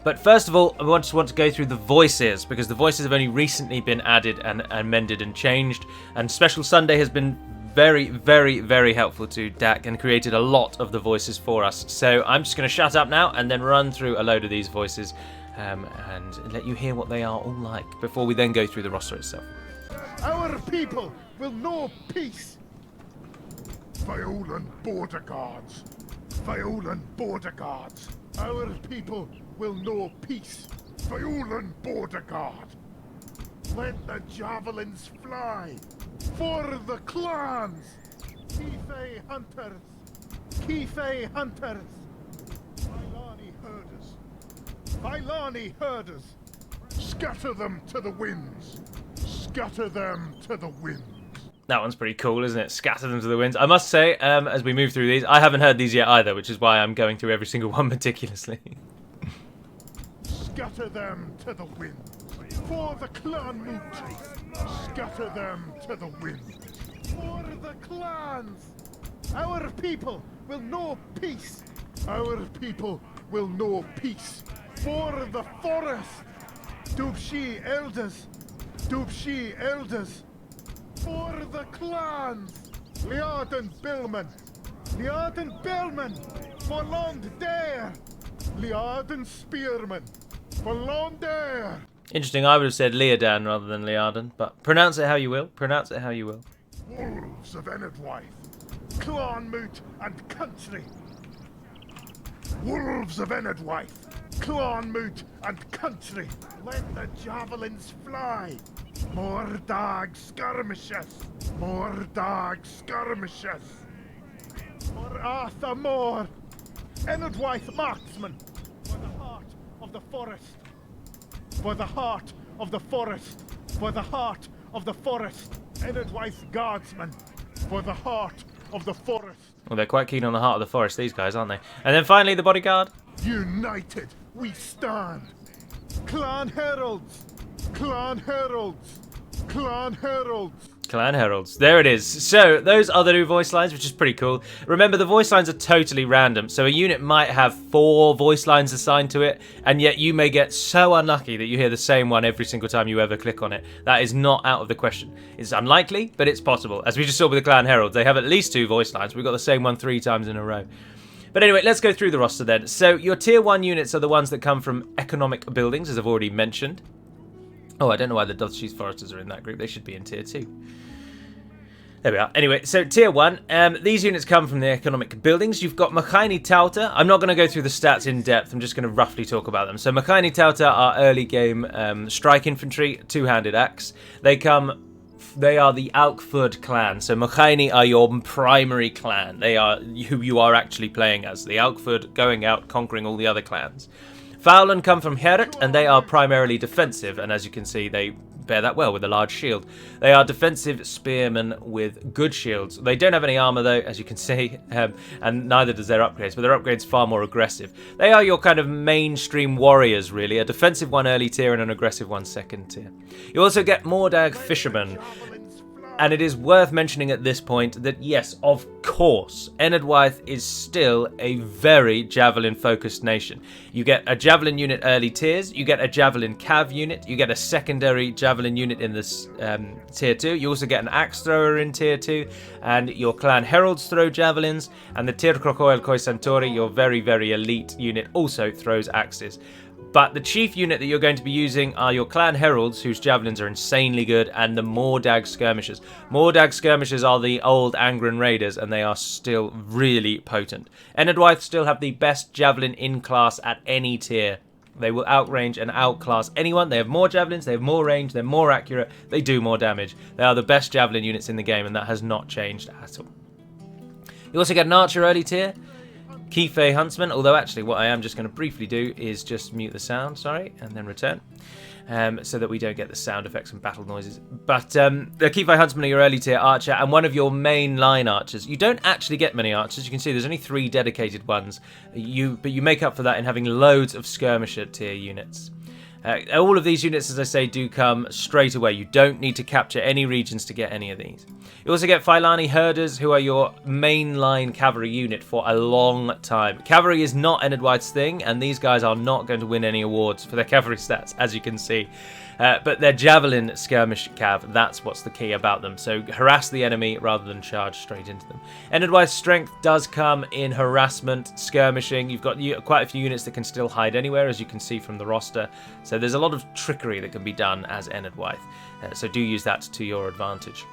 But first of all, I just want to go through the voices, because the voices have only recently been added and amended and changed. And Special Sunday has been very, very, very helpful to Dak and created a lot of the voices for us. So I'm just going to shut up now and then run through a load of these voices and let you hear what they are all like before we then go through the roster itself. Our people will know peace. Violan border guards. Violan border guards. Our people will know peace. Violan border guard. Let the javelins fly. For the clans. Kife hunters. Kife hunters. Vailani herders. Vailani herders. Scatter them to the winds. Scatter them to the winds. That one's pretty cool, isn't it? Scatter them to the winds. I must say, as we move through these, I haven't heard these yet either, which is why I'm going through every single one meticulously. Scatter them to the winds. For the clan moot. Scatter them to the winds. For the clans. Our people will know peace. Our people will know peace. For the forest. Dubshi elders. Dubshi elders. For the clans. Liarden Billman. Liarden Billman. For Londare. Liarden Spearman. For Londare. Interesting, I would have said Leodan rather than Liarden, but pronounce it how you will. Pronounce it how you will. Wolves of Enedwaith. Clan moot and country. Wolves of Enedwaith. Clan moot and country. Let the javelins fly. More dog skirmishes. More dog skirmishes. For Arthur Moore. Enedwaith marksman. For the heart of the forest. For the heart of the forest. For the heart of the forest. Enedwaith guardsman. For the heart of the forest. Well, they're quite keen on the heart of the forest, these guys, aren't they? And then finally, the bodyguard. United we stand. Clan heralds. Clan heralds. Clan heralds. Clan Heralds. There it is. So, those are the new voice lines, which is pretty cool. Remember, the voice lines are totally random, so a unit might have 4 voice lines assigned to it, and yet you may get so unlucky that you hear the same one every single time you ever click on it. That is not out of the question. It's unlikely, but it's possible. As we just saw with the Clan Heralds, they have at least 2 voice lines. We've got the same one 3 times in a row. But anyway, let's go through the roster then. So, your Tier 1 units are the ones that come from economic buildings, as I've already mentioned. Oh, I don't know why the Dothsheath Foresters are in that group. They should be in Tier 2. There we are. Anyway, so Tier 1, these units come from the economic buildings. You've got Machaini Tauta. I'm not going to go through the stats in depth. I'm just going to roughly talk about them. So Machaini Tauta are early game strike infantry, 2-handed axe. They are the Alkford clan. So Machaini are your primary clan. They are who you are actually playing as. The Alkford going out, conquering all the other clans. Fowlan come from Harad, and they are primarily defensive, and as you can see, they bear that well with a large shield. They are defensive spearmen with good shields. They don't have any armor though, as you can see, and neither does their upgrades, but their upgrades far more aggressive. They are your kind of mainstream warriors, really, a defensive one early tier and an aggressive one second tier. You also get Mordag Fishermen. And it is worth mentioning at this point that, yes, of course, Enedwaith is still a very javelin-focused nation. You get a javelin unit early tiers, you get a javelin cav unit, you get a secondary javelin unit in this tier 2, you also get an axe thrower in tier 2, and your clan heralds throw javelins, and the Tir Crocoil Coisantori, your very, very elite unit, also throws axes. But the chief unit that you're going to be using are your clan heralds, whose javelins are insanely good, and the Mordag skirmishers. Mordag skirmishers are the old Angren raiders, and they are still really potent. Enedwaith still have the best javelin in class at any tier. They will outrange and outclass anyone. They have more javelins, they have more range, they're more accurate, they do more damage. They are the best javelin units in the game, and that has not changed at all. You also get an archer early tier. Kife Huntsman, although actually what I am just going to briefly do is just mute the sound, sorry, and then return, so that we don't get the sound effects and battle noises. But the Kife Huntsman are your early tier archer and one of your main line archers. You don't actually get many archers, you can see there's only 3 dedicated ones, but you make up for that in having loads of skirmisher tier units. All of these units, as I say, do come straight away. You don't need to capture any regions to get any of these. You also get Failani Herders, who are your mainline cavalry unit for a long time. Cavalry is not Enedwaith's thing, and these guys are not going to win any awards for their cavalry stats, as you can see. But they're javelin skirmish cav, that's what's the key about them. So harass the enemy rather than charge straight into them. Enedwaith's strength does come in harassment, skirmishing. You've got quite a few units that can still hide anywhere, as you can see from the roster. So there's a lot of trickery that can be done as Enedwaith. So do use that to your advantage.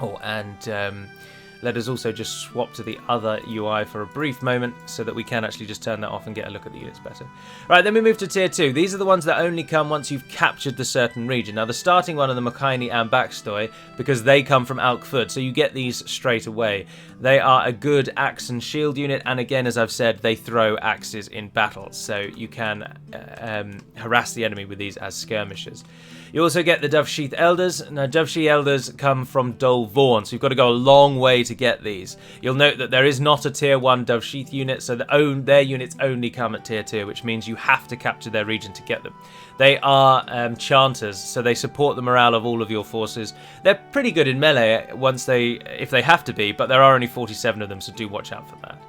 Oh, and Let us also just swap to the other UI for a brief moment so that we can actually just turn that off and get a look at the units better. Right, then we move to tier 2. These are the ones that only come once you've captured the certain region. Now, the starting one are the Mokaini and Baxtoy because they come from Alkford, so you get these straight away. They are a good axe and shield unit, and again, as I've said, they throw axes in battle, so you can harass the enemy with these as skirmishers. You also get the Dovesheath Elders. Now, Dovesheath Elders come from Dol Vorn, so you've got to go a long way to get these. You'll note that there is not a tier 1 Dovesheath unit, so their units only come at tier 2, which means you have to capture their region to get them. They are chanters, so they support the morale of all of your forces. They're pretty good in melee if they have to be, but there are only 47 of them, so do watch out for that.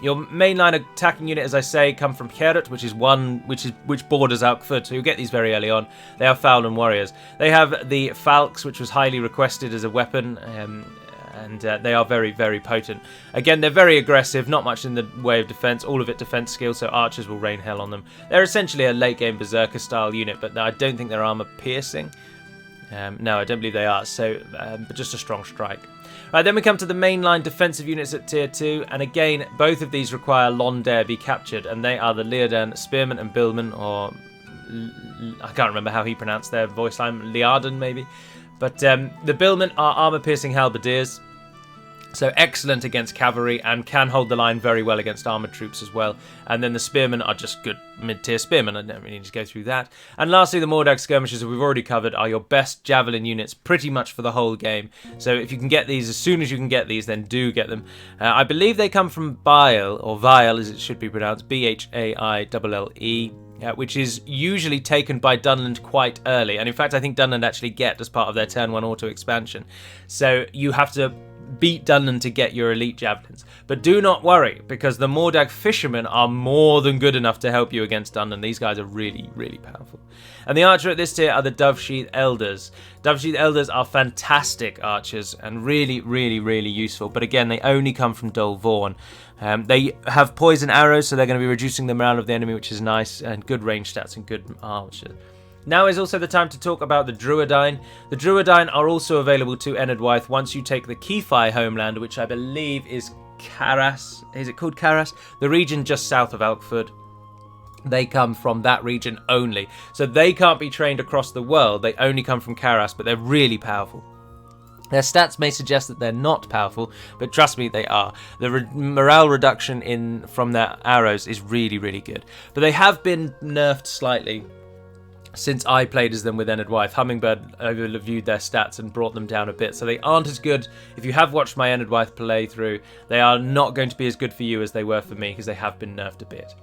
Your mainline attacking unit, as I say, come from Harad, which borders Alkford, so you'll get these very early on. They are Fowland warriors. They have the Falx, which was highly requested as a weapon, and they are very, very potent. Again, they're very aggressive, not much in the way of defense, all of it defense skill, so archers will rain hell on them. They're essentially a late game berserker style unit, but I don't think they're armor piercing. No, I don't believe they are, but just a strong strike. Right, then we come to the mainline defensive units at tier 2, and again, both of these require Londare be captured, and they are the Leodan Spearman and Billman, or I can't remember how he pronounced their voice line, Leodan maybe. But the Billmen are armor-piercing halberdiers, so excellent against cavalry and can hold the line very well against armoured troops as well. And then the spearmen are just good mid-tier spearmen. I don't really need to go through that. And lastly, the Mordag skirmishers, that we've already covered, are your best javelin units pretty much for the whole game. So if you can get these, as soon as you can get these, then do get them. I believe they come from Bile, or Vile as it should be pronounced, Bhaille, which is usually taken by Dunland quite early. And in fact, I think Dunland actually get as part of their turn 1 auto expansion. So you have to beat Dunland to get your elite javelins. But do not worry, because the Mordag fishermen are more than good enough to help you against Dunland. These guys are really, really powerful. And the archer at this tier are the Dovesheath Elders. Dovesheath Elders are fantastic archers and really, really, really useful. But again, they only come from Dol Vorn. They have poison arrows, so they're going to be reducing the morale of the enemy, which is nice, and good range stats and good archer. Now is also the time to talk about the Druidine. The Druidine are also available to Enedwaith once you take the Keefi homeland, which I believe is Caras. Is it called Caras? The region just south of Alkford. They come from that region only. So they can't be trained across the world. They only come from Caras, but they're really powerful. Their stats may suggest that they're not powerful, but trust me, they are. The morale reduction from their arrows is really, really good. But they have been nerfed slightly since I played as them with Enedwaith. Hummingbird overviewed their stats and brought them down a bit, so they aren't as good. If you have watched my Enedwaith playthrough, they are not going to be as good for you as they were for me, because they have been nerfed a bit.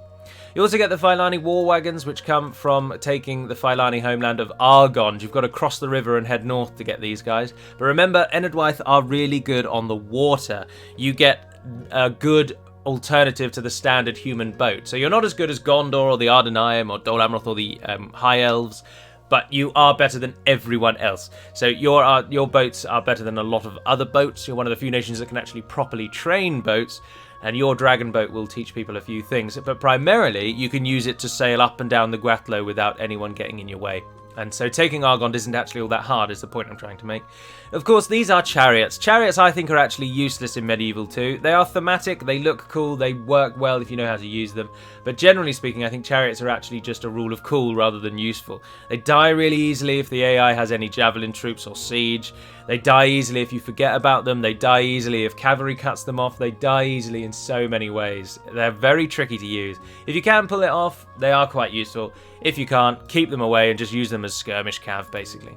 You also get the Filani war wagons, which come from taking the Filani homeland of Argond. You've got to cross the river and head north to get these guys. But remember, Enedwaith are really good on the water. You get a good alternative to the standard human boat. So you're not as good as Gondor or the Ardenaim or Dol Amroth or the High Elves, but you are better than everyone else. So your boats are better than a lot of other boats. You're one of the few nations that can actually properly train boats, and your dragon boat will teach people a few things. But primarily, you can use it to sail up and down the Gwathlo without anyone getting in your way. And so taking Argond isn't actually all that hard, is the point I'm trying to make. Of course, these are chariots. Chariots, I think, are actually useless in Medieval 2. They are thematic, they look cool, they work well if you know how to use them. But generally speaking, I think chariots are actually just a rule of cool rather than useful. They die really easily if the AI has any javelin troops or siege. They die easily if you forget about them. They die easily if cavalry cuts them off. They die easily in so many ways. They're very tricky to use. If you can pull it off, they are quite useful. If you can't, keep them away and just use them as skirmish cav, basically.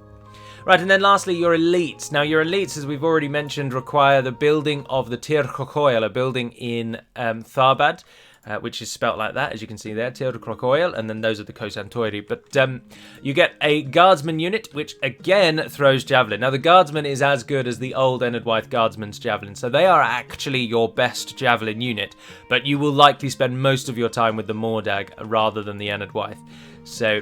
Right, and then lastly, your elites. Now, your elites, as we've already mentioned, require the building of the Tir Crocoil, a building in Tharbad, which is spelt like that, as you can see there, Tir Crocoil, and then those are the Kosantori. But you get a guardsman unit, which again throws javelin. Now, the guardsman is as good as the old Enedwaith guardsman's javelin, so they are actually your best javelin unit, but you will likely spend most of your time with the Mordag rather than the Enedwaith. So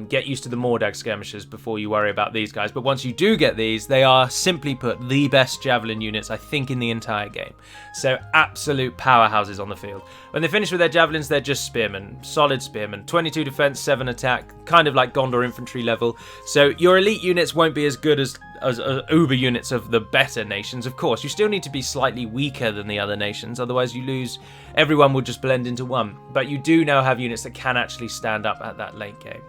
get used to the Mordag skirmishers before you worry about these guys. But once you do get these, they are, simply put, the best javelin units, I think, in the entire game. So absolute powerhouses on the field. When they finish with their javelins, they're just spearmen. Solid spearmen. 22 defense, 7 attack. Kind of like Gondor infantry level. So your elite units won't be as good as uber units of the better nations. Of course, you still need to be slightly weaker than the other nations, otherwise you lose. Everyone will just blend into one. But you do now have units that can actually stand up at that late game.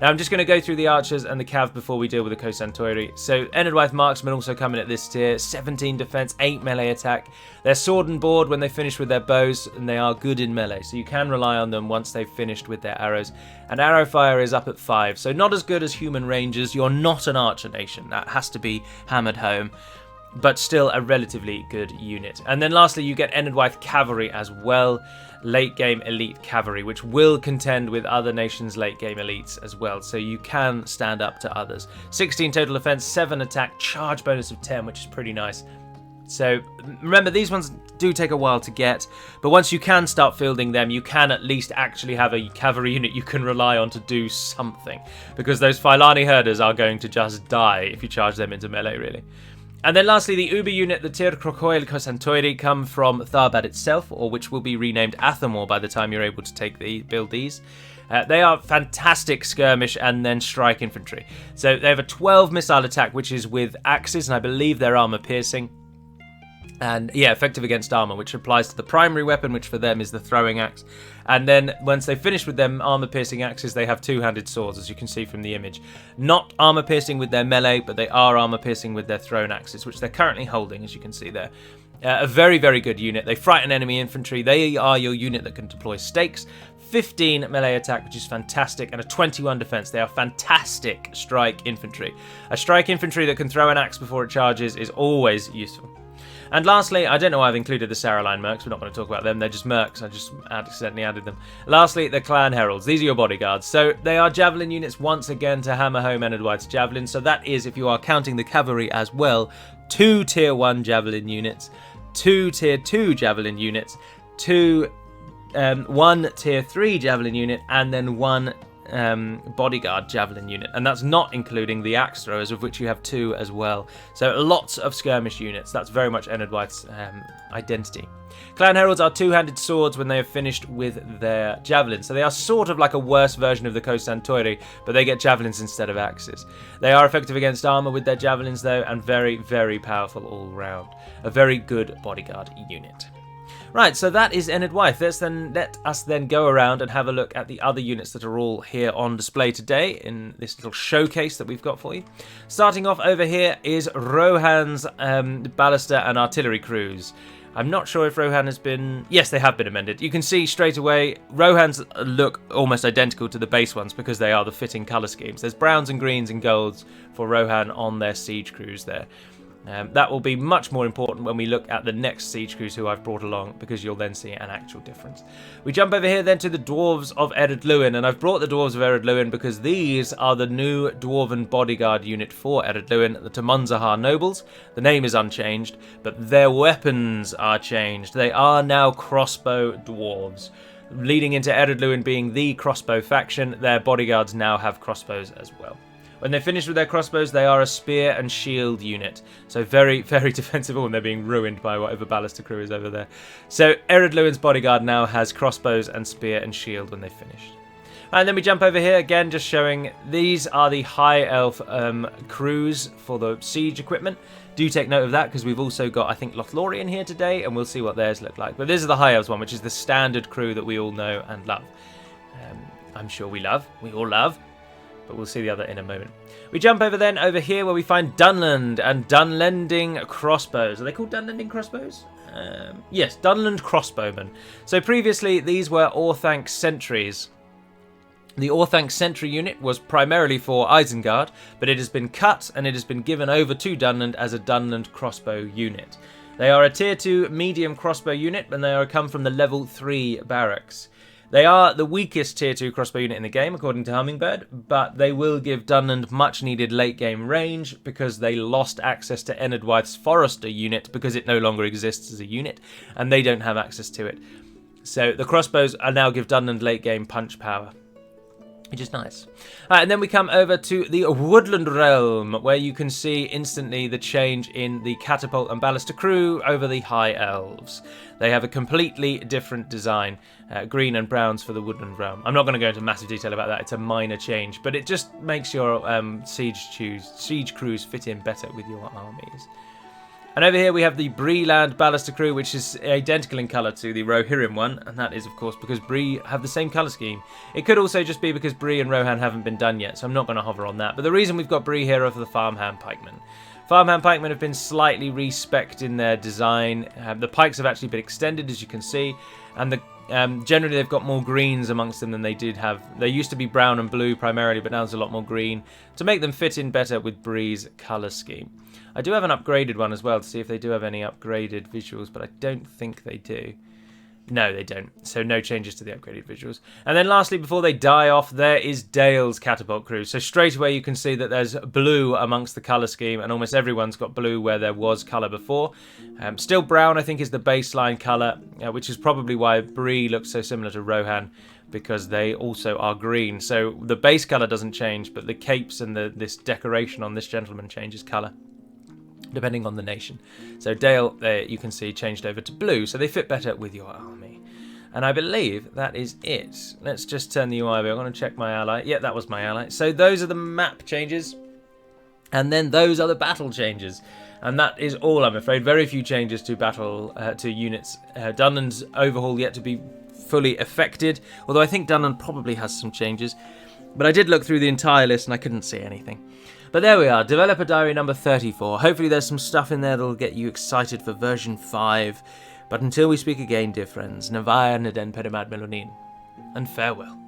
Now I'm just going to go through the archers and the cav before we deal with the Cossantori. So Enedwaith marksmen also come in at this tier, 17 defense, 8 melee attack. They're sword and board when they finish with their bows, and they are good in melee, so you can rely on them once they've finished with their arrows. And arrow fire is up at 5, so not as good as human rangers. You're not an archer nation, that has to be hammered home, but still a relatively good unit. And then lastly, you get Enedwaith cavalry as well, late game elite cavalry, which will contend with other nations' late game elites as well, so you can stand up to others. 16 total defense, 7 attack, charge bonus of 10, which is pretty nice. So remember, these ones do take a while to get, but once you can start fielding them, you can at least actually have a cavalry unit you can rely on to do something, because those Filani herders are going to just die if you charge them into melee, really. And then lastly, the Uber unit, the Tir Crocoil Cossantori, come from Tharbad itself, or which will be renamed Athamor by the time you're able to build these. They are fantastic skirmish and then strike infantry. So they have a 12 missile attack, which is with axes, and I believe they're armor piercing. And yeah, effective against armor, which applies to the primary weapon, which for them is the throwing axe. And then once they finish with them armor-piercing axes, they have two-handed swords, as you can see from the image. Not armor-piercing with their melee, but they are armor-piercing with their thrown axes, which they're currently holding, as you can see there. A very, very good unit. They frighten enemy infantry. They are your unit that can deploy stakes. 15 melee attack, which is fantastic, and a 21 defense. They are fantastic strike infantry. A strike infantry that can throw an axe before it charges is always useful. And lastly, I don't know why I've included the Saraline Mercs. We're not going to talk about them. They're just Mercs. I just accidentally added them. Lastly, the Clan Heralds. These are your bodyguards. So they are Javelin units once again to hammer home Enedwaith's Javelin. So that is, if you are counting the cavalry as well, 2 Tier 1 Javelin units, 2 Tier 2 Javelin units, 1 Tier 3 Javelin unit, and then 1 bodyguard Javelin unit, and that's not including the axe throwers, of which you have 2 as well. So lots of skirmish units. That's very much Enedwaith's identity. Clan Heralds are two-handed swords when they have finished with their javelins, so they are sort of like a worse version of the Cossantori, but they get javelins instead of axes. They are effective against armor with their javelins though, and very, very powerful all round. A very good bodyguard unit. Right, so that is Enedwaith. Let us then go around and have a look at the other units that are all here on display today in this little showcase that we've got for you. Starting off over here is Rohan's Ballastai and Artillery Crews. I'm not sure if Rohan has been... Yes, they have been amended. You can see straight away Rohan's look almost identical to the base ones because they are the fitting colour schemes. There's browns and greens and golds for Rohan on their siege crews there. That will be much more important when we look at the next siege crews who I've brought along, because you'll then see an actual difference. We jump over here then to the Dwarves of Ered Luin, and I've brought the Dwarves of Ered Luin because these are the new Dwarven bodyguard unit for Ered Luin, the Tamunzahar Nobles. The name is unchanged, but their weapons are changed. They are now crossbow dwarves. Leading into Ered Luin being the crossbow faction, their bodyguards now have crossbows as well. When they finish with their crossbows, they are a spear and shield unit. So very, very defensible, and they're being ruined by whatever Ballastai crew is over there. So Ered Luin's bodyguard now has crossbows and spear and shield when they finish. And then we jump over here again, just showing these are the high elf crews for the siege equipment. Do take note of that, because we've also got, I think, Lothlorien here today, and we'll see what theirs look like. But this is the high elves one, which is the standard crew that we all know and love. I'm sure we all love. But we'll see the other in a moment. We jump over here where we find Dunland and Dunlending crossbows. Are they called Dunlending crossbows? Yes, Dunland crossbowmen. So previously these were Orthanc sentries. The Orthanc sentry unit was primarily for Isengard, but it has been cut and it has been given over to Dunland as a Dunland crossbow unit. They are a tier 2 medium crossbow unit, and they come from the level 3 barracks. They are the weakest tier 2 crossbow unit in the game, according to Hummingbird, but they will give Dunland much needed late game range because they lost access to Enedwaith's Forester unit because it no longer exists as a unit, and they don't have access to it. So the crossbows are now give Dunland late game punch power. which is nice. And then we come over to the Woodland Realm, where you can see instantly the change in the Catapult and Ballastai crew over the High Elves. They have a completely different design, green and browns for the Woodland Realm. I'm not going to go into massive detail about that, it's a minor change, but it just makes your siege crews fit in better with your armies. And over here we have the Breeland Ballastai crew, which is identical in colour to the Rohirrim one, and that is of course because Bree have the same colour scheme. It could also just be because Bree and Rohan haven't been done yet, so I'm not going to hover on that. But the reason we've got Bree here are for the Farmhand Pikemen. Farmhand Pikemen have been slightly respec'd in their design. The pikes have actually been extended, as you can see, and generally they've got more greens amongst them than they did have. They used to be brown and blue primarily, but now there's a lot more green to make them fit in better with Bree's colour scheme. I do have an upgraded one as well to see if they do have any upgraded visuals, but I don't think they do. No, they don't. So no changes to the upgraded visuals. And then lastly, before they die off, there is Dale's Catapult crew. So straight away you can see that there's blue amongst the colour scheme, and almost everyone's got blue where there was colour before. Still brown, I think, is the baseline colour, which is probably why Bree looks so similar to Rohan, because they also are green. So the base colour doesn't change, but the capes and this decoration on this gentleman changes colour, depending on the nation. So Dale, there you can see, changed over to blue, so they fit better with your army. And I believe that is it. Let's just turn the UI. I'm going to check my ally. Yeah, that was my ally. So those are the map changes, and then those are the battle changes. And that is all, I'm afraid. Very few changes to battle, to units. Dunan's overhaul yet to be fully effected, although I think Dunan probably has some changes. But I did look through the entire list and I couldn't see anything. But there we are, Developer Diary number 34. Hopefully there's some stuff in there that'll get you excited for version 5. But until we speak again, dear friends, Navaya Naden Pedimad Melonin, and farewell.